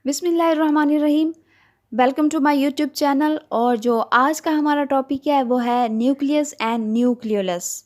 बिस्मिल्लाहिर्रहमानिर्रहीम। Welcome to my YouTube channel. और जो आज का हमारा टॉपिक है वो है न्यूक्लियस एंड न्यूक्लियोलस।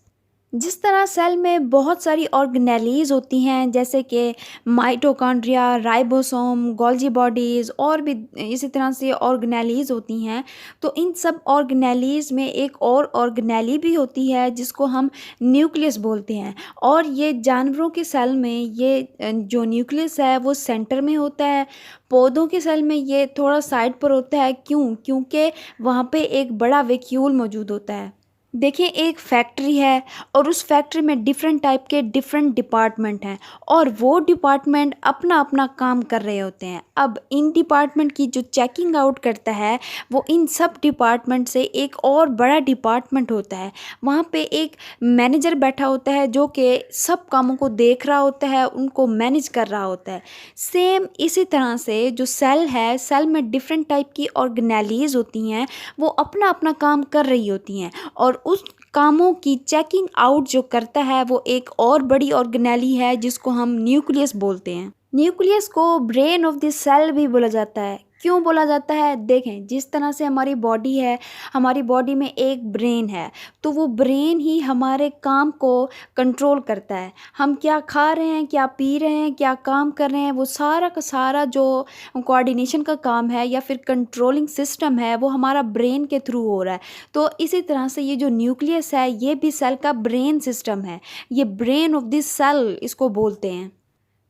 जिस तरह सेल में बहुत सारी ऑर्गेनेलीज होती हैं जैसे कि माइटोकॉन्ड्रिया, राइबोसोम, गोल्जी बॉडीज़ और भी इसी तरह से ऑर्गेनेलीज होती हैं। तो इन सब ऑर्गेनेलीज में एक और ऑर्गेनेली भी होती है जिसको हम न्यूक्लियस बोलते हैं। और ये जानवरों के सेल में ये जो न्यूक्लियस है वो सेंटर में होता है। पौधों के सेल में ये थोड़ा साइड पर होता है। क्योंकि वहाँ पे एक बड़ा वैक्यूल मौजूद होता है। देखिए, एक फैक्ट्री है और उस फैक्ट्री में डिफरेंट टाइप के डिफरेंट डिपार्टमेंट हैं और वो डिपार्टमेंट अपना अपना काम कर रहे होते हैं। अब इन डिपार्टमेंट की जो चेकिंग आउट करता है वो इन सब डिपार्टमेंट से एक और बड़ा डिपार्टमेंट होता है। वहाँ पे एक मैनेजर बैठा होता है जो कि सब कामों को देख रहा होता है, उनको मैनेज कर रहा होता है। सेम इसी तरह से जो सेल है, सेल में डिफरेंट टाइप की ऑर्गेनेलीज होती हैं, वो अपना अपना काम कर रही होती हैं और उस कामों की चेकिंग आउट जो करता है वो एक और बड़ी ऑर्गेनेली है जिसको हम न्यूक्लियस बोलते हैं। न्यूक्लियस को ब्रेन ऑफ द सेल भी बोला जाता है। क्यों बोला जाता है? देखें, जिस तरह से हमारी बॉडी है, हमारी बॉडी में एक ब्रेन है, तो वो ब्रेन ही हमारे काम को कंट्रोल करता है। हम क्या खा रहे हैं, क्या पी रहे हैं, क्या काम कर रहे हैं, वो सारा का सारा जो कोऑर्डिनेशन का काम है या फिर कंट्रोलिंग सिस्टम है वो हमारा ब्रेन के थ्रू हो रहा है। तो इसी तरह से ये जो न्यूक्लियस है ये भी सेल का ब्रेन सिस्टम है। ये ब्रेन ऑफ दिस सेल इसको बोलते हैं।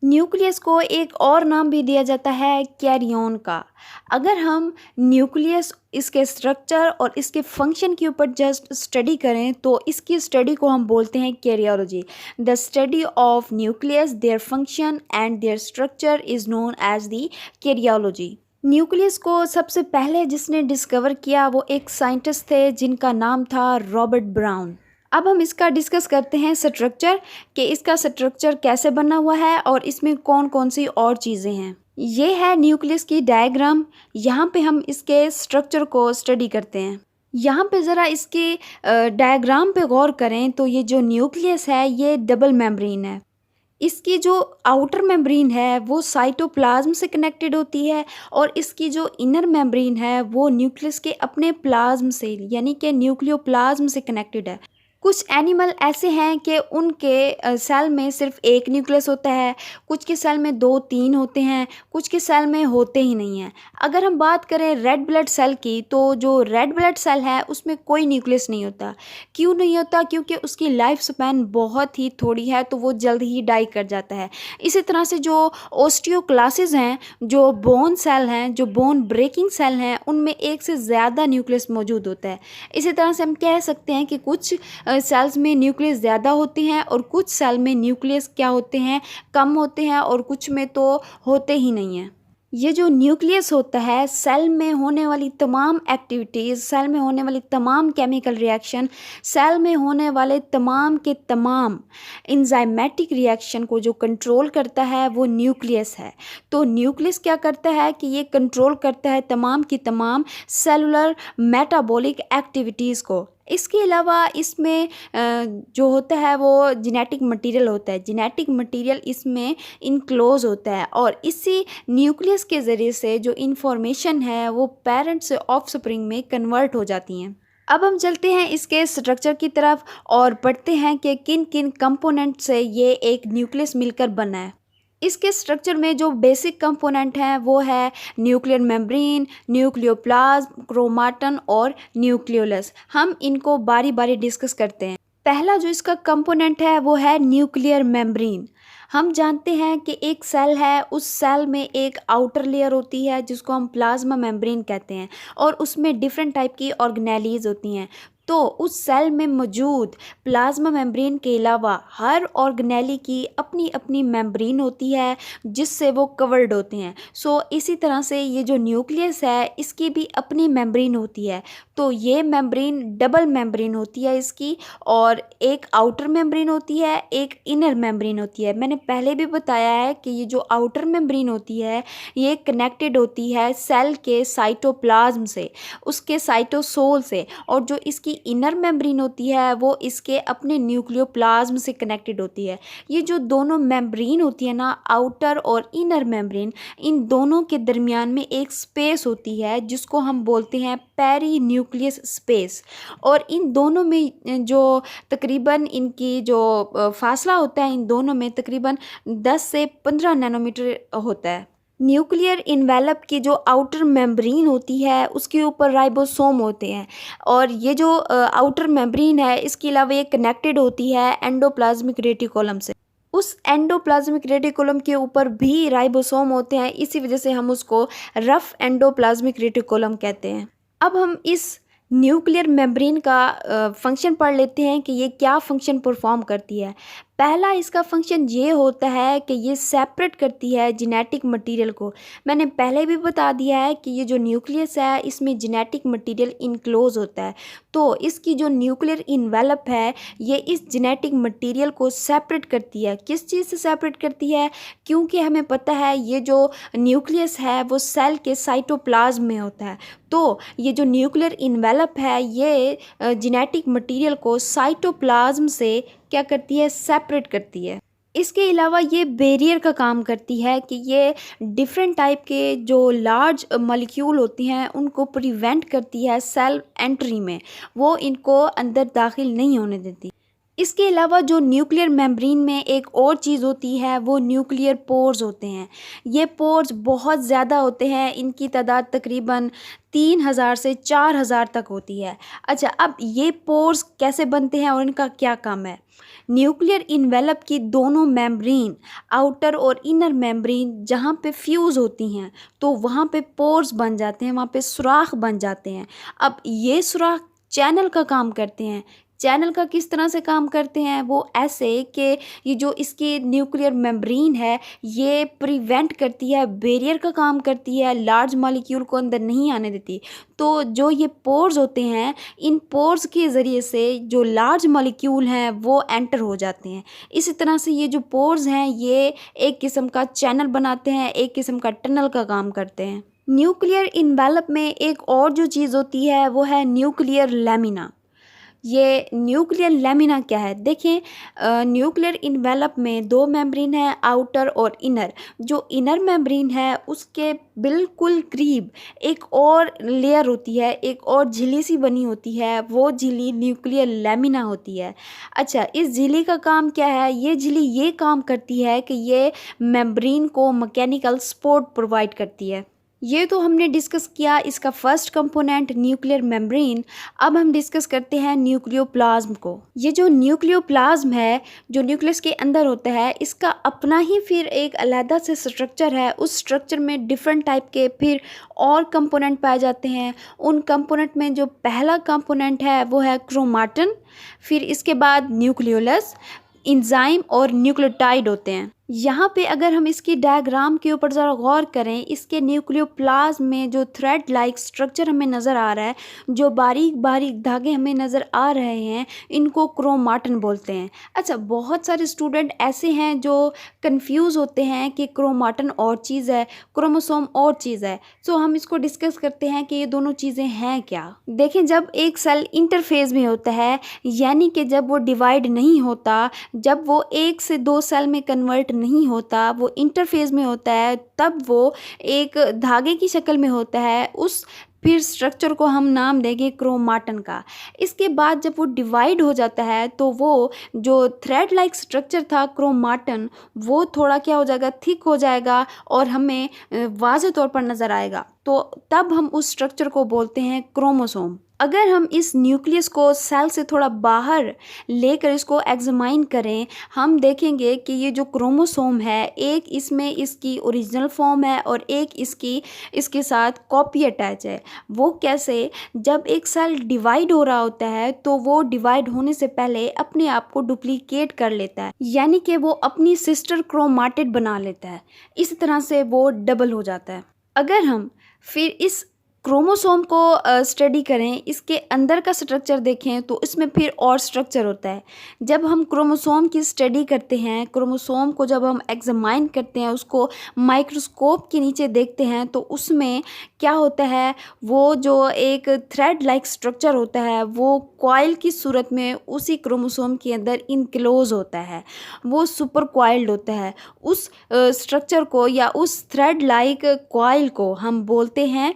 न्यूक्लियस को एक और नाम भी दिया जाता है कैरियन का। अगर हम न्यूक्लियस, इसके स्ट्रक्चर और इसके फंक्शन के ऊपर जस्ट स्टडी करें तो इसकी स्टडी को हम बोलते हैं karyology. The study of nucleus, their function and their structure is known as the karyology. Nucleus को सबसे पहले जिसने डिस्कवर किया वो एक साइंटिस्ट थे जिनका नाम था रॉबर्ट ब्राउन। अब हम इसका डिस्कस करते हैं स्ट्रक्चर, कि इसका स्ट्रक्चर कैसे बना हुआ है और इसमें कौन कौन सी और चीज़ें हैं। ये है न्यूक्लियस की डायग्राम। यहाँ पे हम इसके स्ट्रक्चर को स्टडी करते हैं। यहाँ पे ज़रा इसके डायग्राम पे गौर करें तो ये जो न्यूक्लियस है ये डबल मेम्ब्रेन है। इसकी जो आउटर मेम्ब्रेन है वो साइटोप्लाज्म से कनेक्टेड होती है और इसकी जो इनर मेम्ब्रेन है वो न्यूक्लियस के अपने प्लाज्म से यानी कि न्यूक्लियोप्लाज्म से कनेक्टेड है। कुछ एनिमल ऐसे हैं कि उनके सेल में सिर्फ एक न्यूक्लियस होता है, कुछ के सेल में 2-3 होते हैं, कुछ के सेल में होते ही नहीं हैं। अगर हम बात करें रेड ब्लड सेल की तो जो रेड ब्लड सेल है उसमें कोई न्यूक्लियस नहीं होता। क्यों नहीं होता? क्योंकि उसकी लाइफ स्पैन बहुत ही थोड़ी है, तो वो जल्द ही डाई कर जाता है। इसी तरह से जो ओस्टियोक्लासिस हैं, जो बोन सेल हैं, जो बोन ब्रेकिंग सेल हैं, उनमें एक से ज़्यादा न्यूक्लियस मौजूद होता है। इसी तरह से हम कह सकते हैं कि कुछ सेल्स में न्यूक्लियस ज़्यादा होते हैं और कुछ सेल में न्यूक्लियस क्या होते हैं, कम होते हैं, और कुछ में तो होते ही नहीं हैं। ये जो न्यूक्लियस होता है, सेल में होने वाली तमाम एक्टिविटीज़, सेल में होने वाली तमाम केमिकल रिएक्शन, सेल में होने वाले तमाम के तमाम इंजाइमेटिक रिएक्शन को जो कंट्रोल करता है वो न्यूक्लियस है। तो न्यूक्लियस क्या करता है कि ये कंट्रोल करता है तमाम की तमाम सेलुलर मेटाबॉलिक एक्टिविटीज़ को। इसके अलावा इसमें जो होता है वो जेनेटिक मटेरियल होता है। जेनेटिक मटेरियल इसमें इनक्लोज होता है और इसी न्यूक्लियस के ज़रिए से जो इन्फॉर्मेशन है वो पेरेंट से ऑफस्प्रिंग में कन्वर्ट हो जाती हैं। अब हम चलते हैं इसके स्ट्रक्चर की तरफ और पढ़ते हैं कि किन किन कंपोनेंट से ये एक न्यूक्लियस मिलकर बना है। इसके स्ट्रक्चर में जो बेसिक कंपोनेंट हैं वो है न्यूक्लियर मेम्ब्रेन, न्यूक्लियोप्लाज्म, क्रोमाटन और न्यूक्लियोलस। हम इनको बारी बारी डिस्कस करते हैं। पहला जो इसका कंपोनेंट है वो है न्यूक्लियर मेम्ब्रेन। हम जानते हैं कि एक सेल है, उस सेल में एक आउटर लेयर होती है जिसको हम प्लाज्मा मेम्ब्रेन कहते हैं और उसमें डिफरेंट टाइप की ऑर्गेनेलीज होती हैं। तो उस सेल में मौजूद प्लाज्मा मेम्ब्रेन के अलावा हर ऑर्गेनेली की अपनी अपनी मेम्ब्रेन होती है जिससे वो कवर्ड होते हैं। इसी तरह से ये जो न्यूक्लियस है इसकी भी अपनी मेम्ब्रेन होती है। तो ये मेम्ब्रेन डबल मेम्ब्रेन होती है इसकी, और एक आउटर मेम्ब्रेन होती है, एक इनर मेम्ब्रेन होती है। मैंने पहले भी बताया है कि ये जो आउटर मेम्ब्रेन होती है ये कनेक्टेड होती है सेल के साइटोप्लाज्म से, उसके साइटोसोल से, और जो इसकी इनर मेम्ब्रेन होती है वो इसके अपने न्यूक्लियोप्लाज्म से कनेक्टेड होती है। ये जो दोनों मेम्ब्रेन होती है ना, आउटर और इनर मेम्ब्रेन, इन दोनों के दरमियान में एक स्पेस होती है जिसको हम बोलते हैं पेरी न्यूक्लियस स्पेस। और इन दोनों में जो तकरीबन इनकी जो फासला होता है इन दोनों में तकरीबन 10 से 15 नैनोमीटर होता है। न्यूक्लियर इन्वेलप की जो आउटर मेम्ब्रेन होती है उसके ऊपर राइबोसोम होते हैं, और ये जो आउटर मेम्ब्रेन है इसके अलावा ये कनेक्टेड होती है एंडोप्लाज्मिक रेटिकुलम से। उस एंडोप्लाज्मिक रेटिकुलम के ऊपर भी राइबोसोम होते हैं, इसी वजह से हम उसको रफ एंडोप्लाज्मिक रेटिकुलम कहते हैं। अब हम इस न्यूक्लियर मेम्ब्रेन का फंक्शन पढ़ लेते हैं कि ये क्या फंक्शन परफॉर्म करती है। पहला इसका फंक्शन ये होता है कि ये सेपरेट करती है जेनेटिक मटेरियल को। मैंने पहले भी बता दिया है कि ये जो न्यूक्लियस है इसमें जेनेटिक मटेरियल इनक्लोज होता है, तो इसकी जो न्यूक्लियर इन्वेलप है ये इस जेनेटिक मटेरियल को सेपरेट करती है। किस चीज़ से सेपरेट करती है? क्योंकि हमें पता है ये जो न्यूक्लियस है वो सेल के साइटोप्लाज्म में होता है, तो ये जो न्यूक्लियर इन्वेलप है ये जेनेटिक मटेरियल को साइटोप्लाज्म से क्या करती है? सेपरेट करती है। इसके अलावा ये बैरियर का काम करती है कि ये डिफरेंट टाइप के जो लार्ज मॉलिक्यूल होती हैं उनको प्रिवेंट करती है सेल एंट्री में, वो इनको अंदर दाखिल नहीं होने देती। इसके अलावा जो न्यूक्लियर मेम्ब्रेन में एक और चीज़ होती है वो न्यूक्लियर पोर्स होते हैं। ये पोर्स बहुत ज़्यादा होते हैं, इनकी तादाद तकरीबन 3000 से 4000 तक होती है। अच्छा, अब ये पोर्स कैसे बनते हैं और इनका क्या काम है? न्यूक्लियर इन्वेलप की दोनों मेम्ब्रेन, आउटर और इनर मेम्ब्रेन जहाँ पे फ्यूज़ होती हैं तो वहाँ पे पोर्स बन जाते हैं, वहाँ पे सुराख बन जाते हैं। अब ये सुराख चैनल का काम करते हैं। चैनल का किस तरह से काम करते हैं? वो ऐसे कि ये जो इसकी न्यूक्लियर मेम्ब्रेन है ये प्रिवेंट करती है, बैरियर का काम करती है, लार्ज मॉलिक्यूल को अंदर नहीं आने देती। तो जो ये पोर्स होते हैं इन पोर्स के ज़रिए से जो लार्ज मॉलिक्यूल हैं वो एंटर हो जाते हैं। इसी तरह से ये जो पोर्स हैं ये एक किस्म का चैनल बनाते हैं, एक किस्म का टनल का काम करते हैं। न्यूक्लियर इन्वेलप में एक और जो चीज़ होती है वो है न्यूक्लियर लैमिना। ये न्यूक्लियर लैमिना क्या है? देखें, न्यूक्लियर इन्वेलप में दो मेम्ब्रेन है, आउटर और इनर। जो इनर मेम्ब्रेन है उसके बिल्कुल करीब एक और लेयर होती है, एक और झिल्ली सी बनी होती है, वो झिल्ली न्यूक्लियर लैमिना होती है। अच्छा, इस झिल्ली का काम क्या है? ये झिल्ली ये काम करती है कि ये मेम्ब्रेन को मैकेनिकल सपोर्ट प्रोवाइड करती है। ये तो हमने डिस्कस किया इसका फर्स्ट कंपोनेंट न्यूक्लियर मेम्ब्रेन। अब हम डिस्कस करते हैं न्यूक्लियोप्लाज्म को। ये जो न्यूक्लियोप्लाज्म है जो न्यूक्लियस के अंदर होता है इसका अपना ही फिर एक अलग से स्ट्रक्चर है। उस स्ट्रक्चर में डिफरेंट टाइप के फिर और कंपोनेंट पाए जाते हैं। उन कंपोनेंट में जो पहला कंपोनेंट है वो है क्रोमाटिन, फिर इसके बाद न्यूक्लियोलस, एंजाइम और न्यूक्लियोटाइड होते हैं। यहाँ पे अगर हम इसकी डायग्राम के ऊपर ज़रा गौर करें, इसके न्यूक्लियोप्लाज्म में जो थ्रेड लाइक स्ट्रक्चर हमें नज़र आ रहा है, जो बारीक बारीक धागे हमें नज़र आ रहे हैं, इनको क्रोमाटिन बोलते हैं। अच्छा, बहुत सारे स्टूडेंट ऐसे हैं जो कंफ्यूज होते हैं कि क्रोमाटिन और चीज़ है, क्रोमोसोम और चीज़ है। सो हम इसको डिस्कस करते हैं कि ये दोनों चीज़ें हैं क्या। देखें, जब एक सेल इंटरफेज में होता है, यानी कि जब वो डिवाइड नहीं होता, जब वो 1 से 2 सेल में कन्वर्ट नहीं होता, वो इंटरफेज में होता है, तब वो एक धागे की शक्ल में होता है। उस फिर स्ट्रक्चर को हम नाम देंगे क्रोमाटिन का। इसके बाद जब वो डिवाइड हो जाता है तो वो जो थ्रेड लाइक स्ट्रक्चर था क्रोमाटिन, वो थोड़ा क्या हो जाएगा, थिक हो जाएगा और हमें वाज़ेह तौर पर नज़र आएगा। तो तब हम उस स्ट्रक्चर को बोलते हैं क्रोमोसोम। अगर हम इस न्यूक्लियस को सेल से थोड़ा बाहर लेकर इसको एग्जामाइन करें, हम देखेंगे कि ये जो क्रोमोसोम है, एक इसमें इसकी ओरिजिनल फॉर्म है और एक इसके साथ कॉपी अटैच है। वो कैसे? जब एक सेल डिवाइड हो रहा होता है तो वो डिवाइड होने से पहले अपने आप को डुप्लीकेट कर लेता है, यानी कि वो अपनी सिस्टर क्रोमाटिड बना लेता है। इस तरह से वो डबल हो जाता है। अगर हम फिर इस क्रोमोसोम को स्टडी करें, इसके अंदर का स्ट्रक्चर देखें तो इसमें फिर और स्ट्रक्चर होता है। जब हम क्रोमोसोम की स्टडी करते हैं, क्रोमोसोम को जब हम एग्जामाइन करते हैं, उसको माइक्रोस्कोप के नीचे देखते हैं तो उसमें क्या होता है, वो जो एक थ्रेड लाइक स्ट्रक्चर होता है वो कॉइल की सूरत में उसी क्रोमोसोम के अंदर इनक्लोज होता है, वो सुपर कॉइल्ड होता है। उस स्ट्रक्चर को या उस थ्रेड लाइक कॉइल को हम बोलते हैं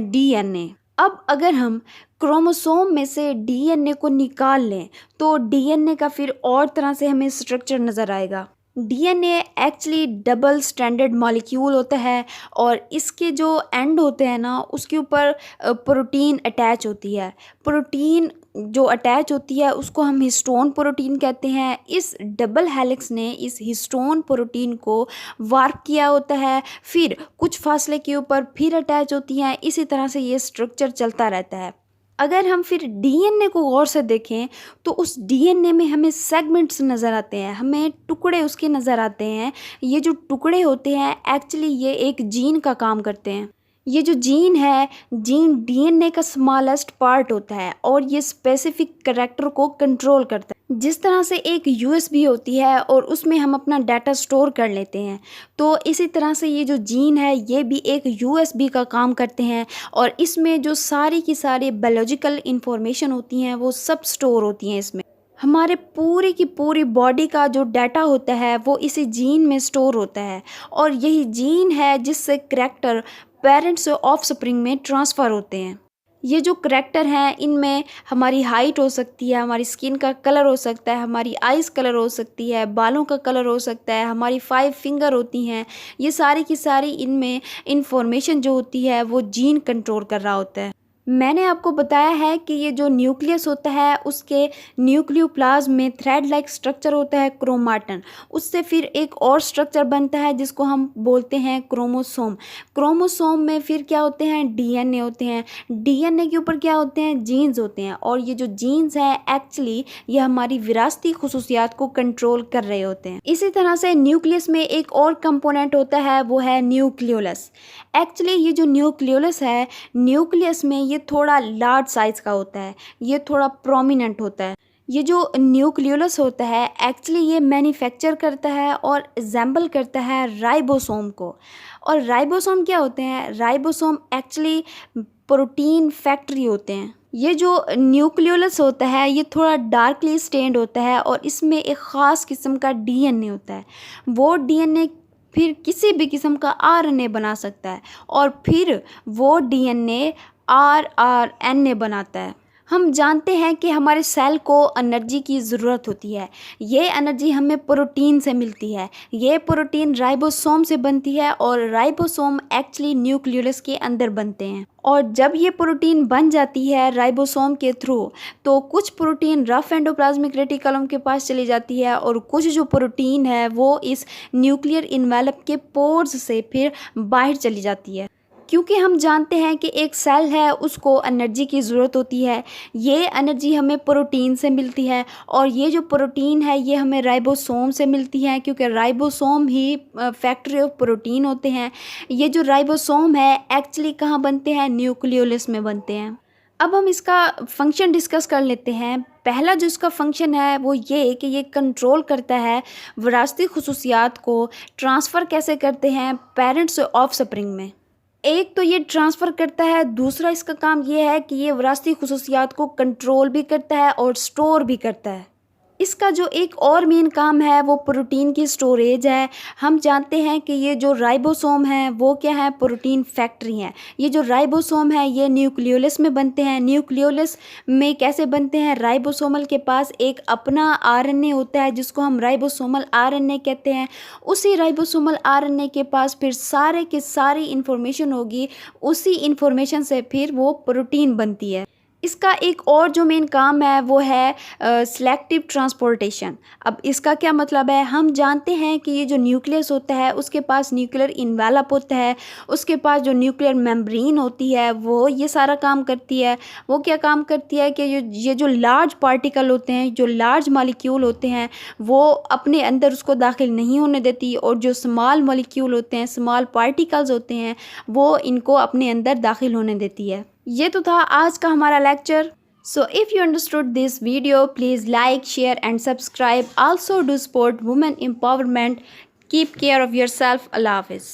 डीएनए। अब अगर हम क्रोमोसोम में से डीएनए को निकाल लें तो डीएनए का फिर और तरह से हमें स्ट्रक्चर नज़र आएगा। DNA actually double stranded molecule होता है और इसके जो एंड होते हैं ना, उसके ऊपर प्रोटीन अटैच होती है। प्रोटीन जो अटैच होती है उसको हम हिस्टोन प्रोटीन कहते हैं। इस डबल हेलिक्स ने इस हिस्टोन प्रोटीन को वार्प किया होता है, फिर कुछ फासले के ऊपर फिर अटैच होती हैं। इसी तरह से ये स्ट्रक्चर चलता रहता है। अगर हम फिर डीएनए को गौर से देखें तो उस डीएनए में हमें सेगमेंट्स नज़र आते हैं, हमें टुकड़े उसके नज़र आते हैं। ये जो टुकड़े होते हैं एक्चुअली ये एक जीन का काम करते हैं। ये जो जीन है, जीन डीएनए का स्मॉलेस्ट पार्ट होता है और ये स्पेसिफिक कैरेक्टर को कंट्रोल करता है। जिस तरह से एक यूएसबी होती है और उसमें हम अपना डाटा स्टोर कर लेते हैं, तो इसी तरह से ये जो जीन है ये भी एक यूएसबी का काम करते हैं और इसमें जो सारी की सारी बायोलॉजिकल इंफॉर्मेशन होती हैं वो सब स्टोर होती हैं इसमें। हमारे पूरी की पूरी बॉडी का जो डाटा होता है वो इसी जीन में स्टोर होता है और यही जीन है जिससे करैक्टर पेरेंट्स से ऑफस्प्रिंग में ट्रांसफ़र होते हैं। ये जो करैक्टर हैं इनमें हमारी हाइट हो सकती है, हमारी स्किन का कलर हो सकता है, हमारी आइज़ कलर हो सकती है, बालों का कलर हो सकता है, हमारी 5 फिंगर होती हैं। ये सारी की सारी इनमें इंफॉर्मेशन जो होती है वो जीन कंट्रोल कर रहा होता है। मैंने आपको बताया है कि ये जो न्यूक्लियस होता है उसके न्यूक्लियोप्लाज्म में थ्रेड लाइक स्ट्रक्चर होता है क्रोमाटिन। उससे फिर एक और स्ट्रक्चर बनता है जिसको हम बोलते हैं क्रोमोसोम। क्रोमोसोम में फिर क्या होते हैं, डीएनए होते हैं। डीएनए के ऊपर क्या होते हैं, जीन्स होते हैं और ये जो जीन्स हैं एक्चुअली ये हमारी विरासती खुसूसियात को कंट्रोल कर रहे होते हैं। इसी तरह से न्यूक्लियस में एक और कंपोनेंट होता है वो है न्यूक्लियोलस। एक्चुअली ये जो न्यूक्लियोलस है, न्यूक्लियस में ये थोड़ा लार्ज साइज़ का होता है, ये थोड़ा प्रोमिनेंट होता है। ये जो न्यूक्लियोलस होता है एक्चुअली ये मैन्युफैक्चर करता है और एग्जाम्पल करता है राइबोसोम को। और राइबोसोम क्या होते हैं, राइबोसोम एक्चुअली प्रोटीन फैक्ट्री होते हैं। ये जो न्यूक्लियोलस होता है ये थोड़ा डार्कली स्टेन्ड होता है और इसमें एक ख़ास किस्म का डीएनए होता है। वो डीएनए फिर किसी भी किस्म का आरएनए बना सकता है और फिर वो डीएनए आरएनए बनाता है। हम जानते हैं कि हमारे सेल को एनर्जी की ज़रूरत होती है। ये एनर्जी हमें प्रोटीन से मिलती है। ये प्रोटीन राइबोसोम से बनती है और राइबोसोम एक्चुअली न्यूक्लियोलस के अंदर बनते हैं। और जब ये प्रोटीन बन जाती है राइबोसोम के थ्रू तो कुछ प्रोटीन रफ एंडोप्लाज्मिक रेटिकुलम के पास चली जाती है और कुछ जो प्रोटीन है वो इस न्यूक्लियर इन्वेलप के पोर्स से फिर बाहर चली जाती है। क्योंकि हम जानते हैं कि एक सेल है उसको एनर्जी की ज़रूरत होती है। ये एनर्जी हमें प्रोटीन से मिलती है और ये जो प्रोटीन है ये हमें राइबोसोम से मिलती है क्योंकि ribosome he factory of protein होते हैं। ये जो राइबोसोम है एक्चुअली कहाँ बनते हैं, न्यूक्लियोलस में बनते हैं। अब हम इसका फंक्शन डिस्कस कर लेते हैं। पहला जो इसका फंक्शन है वो ये कि ये कंट्रोल करता है विरासती खुसूसियात को ट्रांसफ़र कैसे करते हैं पेरेंट्स से ऑफस्प्रिंग में। एक तो ये ट्रांसफ़र करता है, दूसरा इसका काम ये है कि ये विरासती खुसूसियात को कंट्रोल भी करता है और स्टोर भी करता है। इसका जो एक और मेन काम है वो प्रोटीन की स्टोरेज है। हम जानते हैं कि ये जो राइबोसोम है वो क्या है, प्रोटीन फैक्ट्री है। ये जो राइबोसोम है ये न्यूक्लियोलस में बनते हैं। न्यूक्लियोलस में कैसे बनते हैं, राइबोसोमल के पास एक अपना आरएनए होता है जिसको हम राइबोसोमल आरएनए कहते हैं। उसी राइबोसोमल आरएनए के पास फिर सारे की सारी इंफॉर्मेशन होगी, उसी इंफॉर्मेशन से फिर वो प्रोटीन बनती है। इसका एक और जो मेन काम है वो है सिलेक्टिव ट्रांसपोर्टेशन। अब इसका क्या मतलब है, हम जानते हैं कि ये जो न्यूक्लियस होता है उसके पास न्यूक्लियर इन्वेलप होता है, उसके पास जो न्यूक्लियर मेम्ब्रेन होती है वो ये सारा काम करती है। वो क्या काम करती है कि ये जो लार्ज पार्टिकल होते हैं, जो लार्ज मॉलिक्यूल होते हैं, वो अपने अंदर उसको दाखिल नहीं होने देती, और जो स्मॉल मॉलिक्यूल होते हैं, स्मॉल पार्टिकल्स होते हैं, वो इनको अपने अंदर दाखिल होने देती है। ये तो था आज का हमारा lecture. So if you understood this video, please like, share and subscribe. Also do support women empowerment. Keep care of your self. अल्लाह हाफिज़।